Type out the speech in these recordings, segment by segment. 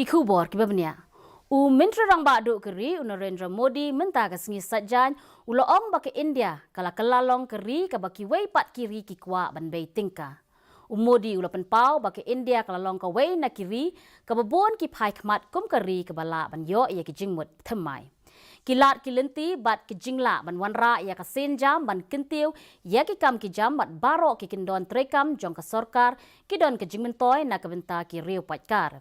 Kiku bor kibabnya. Menteri Rang Badu keri Narendra Modi minta ke sengi sajan uloong baki India kala kelalong keri ke baki wei pat kiri kikwa ban bei tingka. Modi ulapan pau baki India kelalong ke wei na kiri ke babon ki pai khmat kum keri ke bala ban yo ia ki jingmut themai. Kilat kilenti bat ki jingla ban wanra ia ka senjam ban kentiu ia ki kam ki jam bat baro ki kindon trekam jong ka sorkar ki don ke jingmentoy na ke benta ki riu patkar.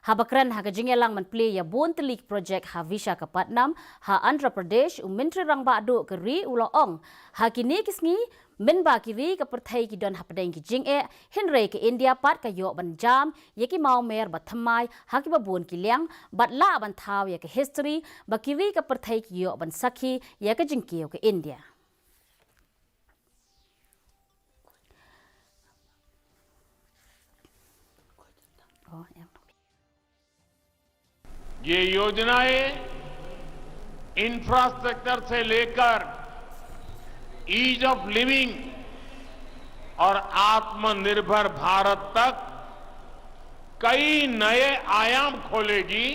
Habakran ha kajingelang menplay ya bon telik projek ha Visakhapatnam ha Andhra Pradesh Menteri Rang Badu keri uloong ha kini kisngi menba kiri ke perthai ki don ha padeng ki jinge henre ke India pat ka yo ban jam ye ki mau mer bat thamai ha ki babon ki liang bat la ban thaw ya ke history ba kiri ke perthai ki yo ban sakhi ya ke jingkeu ke India. ये योजनाएं इंफ्रास्ट्रक्चर से लेकर ease of living और आत्मनिर्भर भारत तक कई नए आयाम खोलेगी,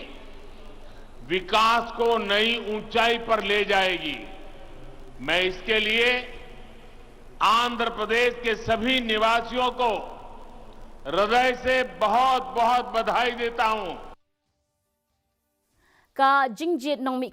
विकास को नई ऊंचाई पर ले जाएगी। मैं इसके लिए आंध्र प्रदेश के सभी निवासियों को हृदय से बहुत बहुत बधाई देता हूं. Ka jingjit nong mi